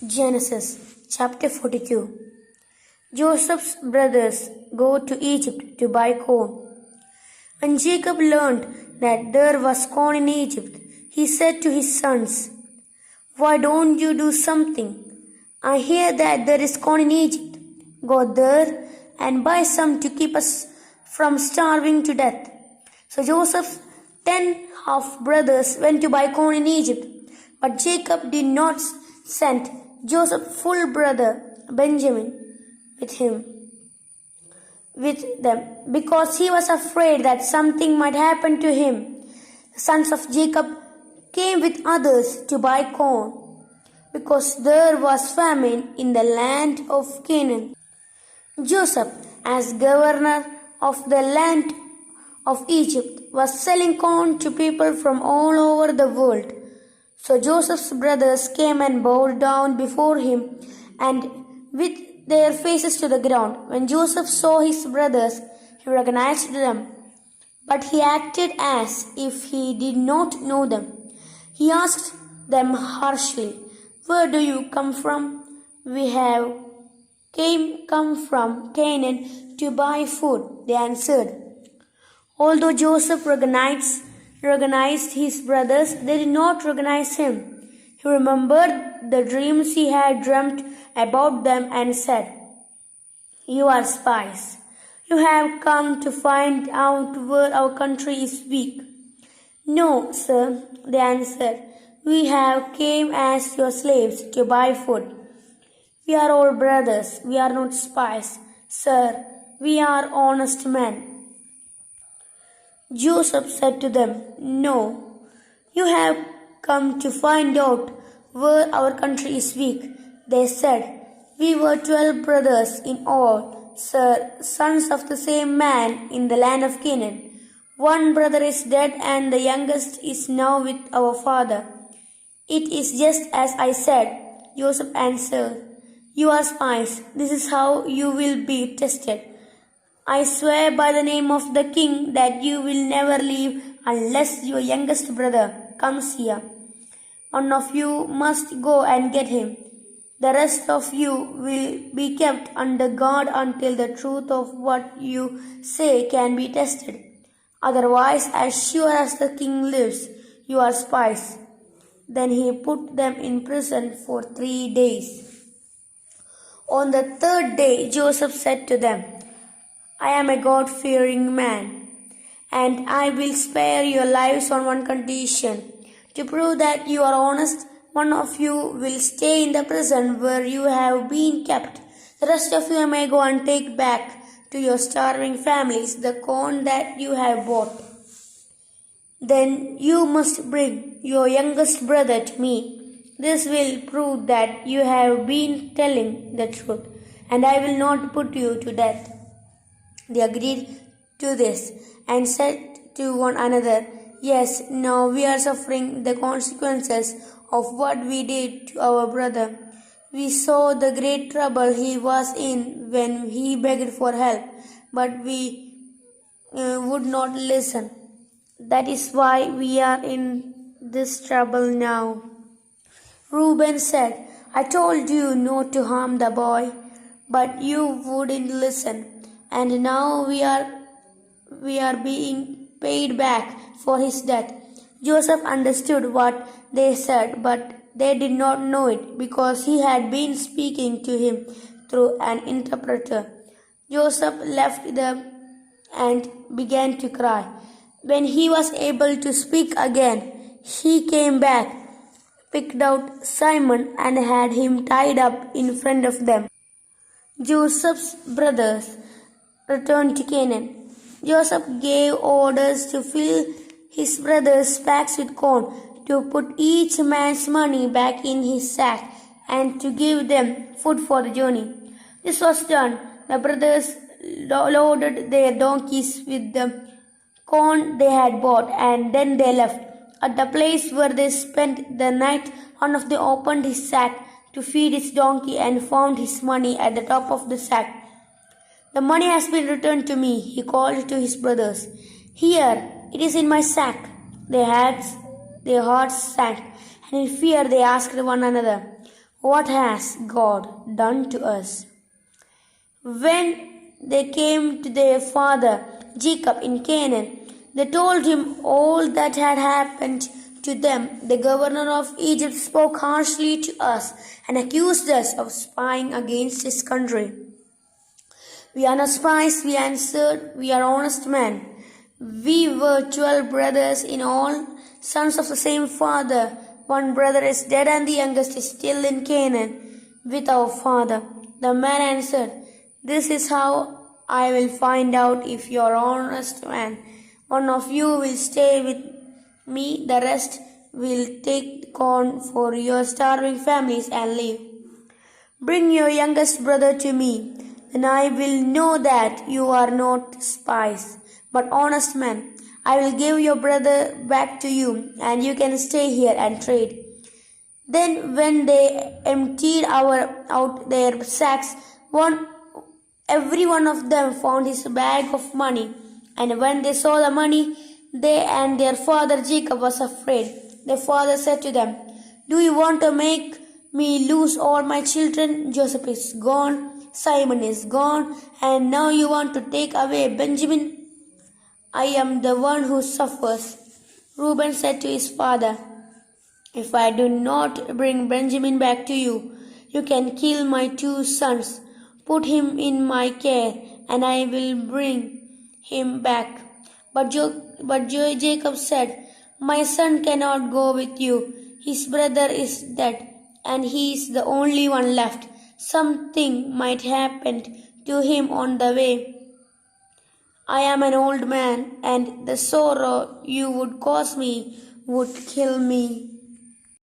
Genesis chapter 42. Joseph's brothers go to Egypt to buy corn. When Jacob learned that there was corn in Egypt, he said to his sons, "Why don't you do something? I hear that there is corn in Egypt. Go there and buy some to keep us from starving to death." So Joseph's 10 half-brothers went to buy corn in Egypt, but Jacob did not send Joseph's full brother Benjamin with them, because he was afraid that something might happen to him. The sons of Jacob came with others to buy corn, because there was famine in the land of Canaan. Joseph, as governor of the land of Egypt, was selling corn to people from all over the world. So Joseph's brothers came and bowed down before him, and with their faces to the ground. When Joseph saw his brothers, he recognized them, but he acted as if he did not know them. He asked them harshly, "Where do you come from?" "We have come from Canaan to buy food," they answered. Although Joseph recognized his brothers, they did not recognize him. He remembered the dreams he had dreamt about them and said, "You are spies. You have come to find out where our country is weak." "No, sir," they answered. "We have came as your slaves to buy food." "We are all brothers. We are not spies, sir. We are honest men." Joseph said to them, "No, you have come to find out where our country is weak." They said, "We were 12 brothers in all, sir, sons of the same man in the land of Canaan. One brother is dead and the youngest is now with our father." "It is just as I said," Joseph answered. "You are spies. This is how you will be tested. I swear by the name of the king that you will never leave unless your youngest brother comes here. One of you must go and get him. The rest of you will be kept under guard until the truth of what you say can be tested. Otherwise, as sure as the king lives, you are spies." Then he put them in prison for 3 days. On the third day, Joseph said to them, "I am a God-fearing man, and I will spare your lives on one condition. To prove that you are honest, one of you will stay in the prison where you have been kept. The rest of you may go and take back to your starving families the corn that you have bought. Then you must bring your youngest brother to me. This will prove that you have been telling the truth, and I will not put you to death." They agreed to this and said to one another, "Yes, now we are suffering the consequences of what we did to our brother. We saw the great trouble he was in when he begged for help, but we would not listen. That is why we are in this trouble now." Reuben said, "I told you not to harm the boy, but you wouldn't listen. And now we are being paid back for his death." Joseph understood what they said, but they did not know it, because he had been speaking to him through an interpreter. Joseph left them and began to cry. When he was able to speak again, he came back, picked out Simon, and had him tied up in front of them. Joseph's brothers returned to Canaan. Joseph gave orders to fill his brothers' sacks with corn, to put each man's money back in his sack, and to give them food for the journey. This was done. The brothers loaded their donkeys with the corn they had bought, and then they left. At the place where they spent the night, one of them opened his sack to feed his donkey and found his money at the top of the sack. "The money has been returned to me," he called to his brothers. "Here, it is in my sack." Their hearts sank, and in fear they asked one another, What has God done to us? When they came to their father Jacob in Canaan, they told him all that had happened to them. The governor of Egypt spoke harshly to us and accused us of spying against his country. We are not spies, we answered, we are honest men. We were 12 brothers in all, sons of the same father. One brother is dead and the youngest is still in Canaan with our father. The man answered, This is how I will find out if you are honest man. One of you will stay with me, the rest will take corn for your starving families and leave. Bring your youngest brother to me, then I will know that you are not spies, but honest men. I will give your brother back to you, and you can stay here and trade. Then, when they emptied out their sacks, every one of them found his bag of money. And when they saw the money, they and their father Jacob was afraid. Their father said to them, Do you want to make me lose all my children? Joseph is gone, Simon is gone, and now you want to take away Benjamin? I am the one who suffers. Reuben said to his father, If I do not bring Benjamin back to you, you can kill my 2 sons. Put him in my care, and I will bring him back. But Jacob said, My son cannot go with you. His brother is dead, and he is the only one left. Something might happen to him on the way. I am an old man, and the sorrow you would cause me would kill me.